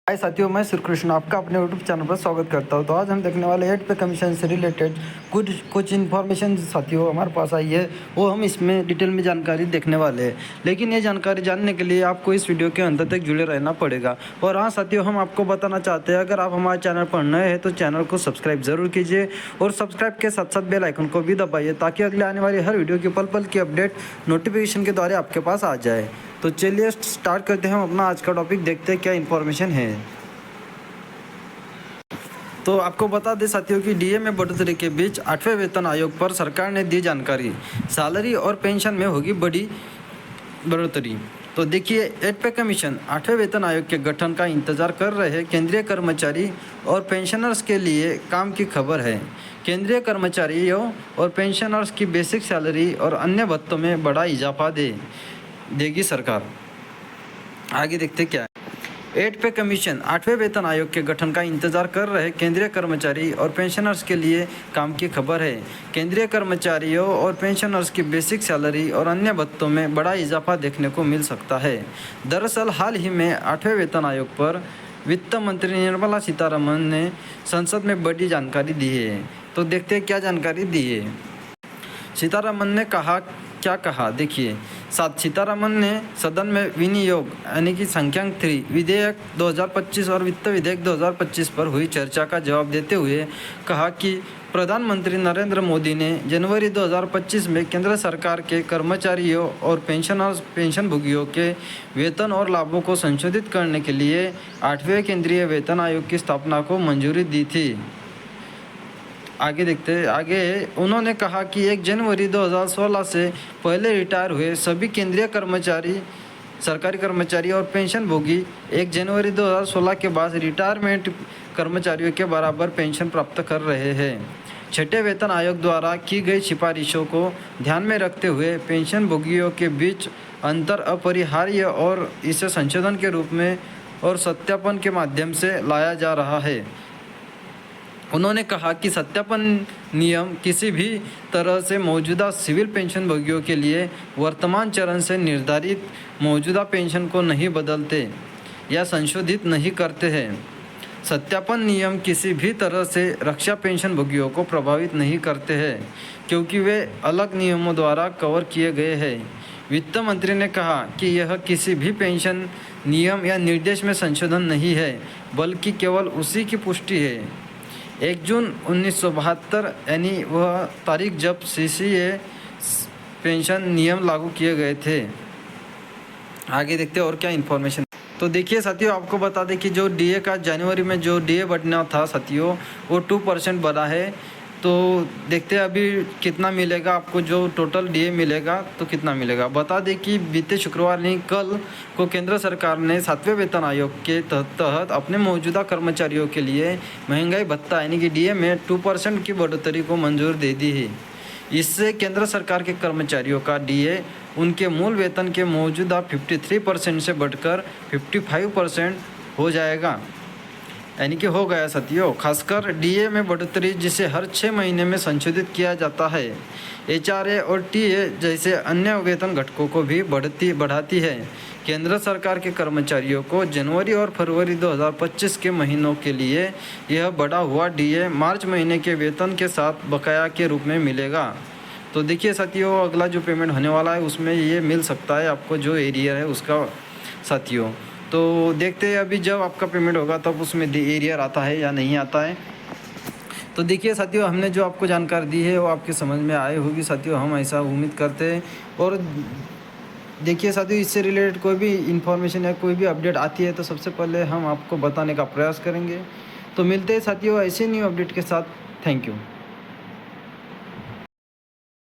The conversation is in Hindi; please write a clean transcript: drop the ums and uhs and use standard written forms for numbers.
हाय साथियों, मैं श्री कृष्ण आपका अपने यूट्यूब चैनल पर स्वागत करता हूं। तो आज हम देखने वाले 8 पे कमीशन से रिलेटेड कुछ इन्फॉर्मेशन साथियों हमारे पास आई है, वो हम इसमें डिटेल में जानकारी देखने वाले हैं। लेकिन ये जानकारी जानने के लिए आपको इस वीडियो के अंत तक जुड़े रहना पड़ेगा। और हाँ साथियों, हम आपको बताना चाहते हैं, अगर आप हमारे चैनल पर नए हैं तो चैनल को सब्सक्राइब जरूर कीजिए और सब्सक्राइब के साथ साथ बेल आइकन को भी दबाइए, ताकि अगले आने वाली हर वीडियो की पल पल की अपडेट नोटिफिकेशन के द्वारा आपके पास आ जाए। तो चलिए स्टार्ट करते हैं हम अपना आज का टॉपिक, देखते हैं क्या इन्फॉर्मेशन है। तो आपको बता दें साथियों कि डीए में बढ़ोतरी के बीच 8वें वेतन आयोग पर सरकार ने दी जानकारी, सैलरी और पेंशन में होगी बड़ी बढ़ोतरी। तो देखिए, 8 पे कमीशन 8वें वेतन आयोग के गठन का इंतजार कर रहे केंद्रीय कर्मचारी और पेंशनर्स के लिए काम की खबर है। केंद्रीय कर्मचारियों और पेंशनर्स की बेसिक सैलरी और अन्य भत्तों में बड़ा इजाफा देगी सरकार। आगे देखते क्या है। 8 पे कमीशन 8वें वेतन आयोग के गठन का इंतजार कर रहे केंद्रीय कर्मचारी और पेंशनर्स के लिए काम की खबर है। केंद्रीय कर्मचारियों और पेंशनर्स की बेसिक सैलरी और अन्य भत्तों में बड़ा इजाफा देखने को मिल सकता है। दरअसल हाल ही में 8वें वेतन आयोग पर वित्त मंत्री निर्मला सीतारमण ने संसद में बड़ी जानकारी दी है। तो देखते हैं क्या जानकारी दी है। सीतारमण ने क्या कहा, देखिए। सीतारमण ने सदन में विनियोग यानी कि संख्यांक 3 विधेयक 2025 और वित्त विधेयक 2025 पर हुई चर्चा का जवाब देते हुए कहा कि प्रधानमंत्री नरेंद्र मोदी ने जनवरी 2025 में केंद्र सरकार के कर्मचारियों और पेंशनभोगियों के वेतन और लाभों को संशोधित करने के लिए 8वें केंद्रीय वेतन आयोग की स्थापना को मंजूरी दी थी। आगे देखते हैं। आगे उन्होंने कहा कि 1 जनवरी 2016 से पहले रिटायर हुए सभी केंद्रीय कर्मचारी, सरकारी कर्मचारी और पेंशनभोगी 1 जनवरी 2016 के बाद रिटायरमेंट कर्मचारियों के बराबर पेंशन प्राप्त कर रहे हैं। 6ठे वेतन आयोग द्वारा की गई सिफारिशों को ध्यान में रखते हुए पेंशनभोगियों के बीच अंतर अपरिहार्य और इसे संशोधन के रूप में और सत्यापन के माध्यम से लाया जा रहा है। उन्होंने कहा कि सत्यापन नियम किसी भी तरह से मौजूदा सिविल पेंशनभोगियों के लिए वर्तमान चरण से निर्धारित मौजूदा पेंशन को नहीं बदलते या संशोधित नहीं करते हैं। सत्यापन नियम किसी भी तरह से रक्षा पेंशनभोगियों को प्रभावित नहीं करते हैं, क्योंकि वे अलग नियमों द्वारा कवर किए गए हैं। वित्त मंत्री ने कहा कि यह किसी भी पेंशन नियम या निर्देश में संशोधन नहीं है, बल्कि केवल उसी की पुष्टि है। 1 जून 1972 यानी वह तारीख जब सीसीए पेंशन नियम लागू किए गए थे। आगे देखते हैं और क्या इन्फॉर्मेशन। तो देखिए साथियों, आपको बता दें कि जो डीए का जनवरी में जो डीए बढ़ना था साथियों, वो 2% बढ़ा है। तो देखते हैं अभी कितना मिलेगा आपको, जो टोटल डीए मिलेगा तो कितना मिलेगा। बता दें कि बीते शुक्रवार नहीं, कल को केंद्र सरकार ने 7वें वेतन आयोग के तहत अपने मौजूदा कर्मचारियों के लिए महंगाई भत्ता यानी कि डीए में 2% की बढ़ोतरी को मंजूर दे दी है। इससे केंद्र सरकार के कर्मचारियों का डीए उनके मूल वेतन के मौजूदा 53% से बढ़कर 55% हो जाएगा, यानी कि हो गया साथियों। खासकर डीए में बढ़ोतरी, जिसे हर 6 महीने में संशोधित किया जाता है, एचआरए और टीए जैसे अन्य वेतन घटकों को भी बढ़ाती है। केंद्र सरकार के कर्मचारियों को जनवरी और फरवरी 2025 के महीनों के लिए यह बढ़ा हुआ डीए मार्च महीने के वेतन के साथ बकाया के रूप में मिलेगा। तो देखिए साथियों, अगला जो पेमेंट होने वाला है उसमें ये मिल सकता है आपको, जो एरियर है उसका साथियों। तो देखते हैं अभी जब आपका पेमेंट होगा तब उसमें एरियर आता है या नहीं आता है। तो देखिए साथियों, हमने जो आपको जानकारी दी है वो आपके समझ में आई होगी साथियों, हम ऐसा उम्मीद करते हैं। और देखिए साथियों, इससे रिलेटेड कोई भी इन्फॉर्मेशन या कोई भी अपडेट आती है तो सबसे पहले हम आपको बताने का प्रयास करेंगे। तो मिलते हैं साथियों ऐसे न्यू अपडेट के साथ। Thank you.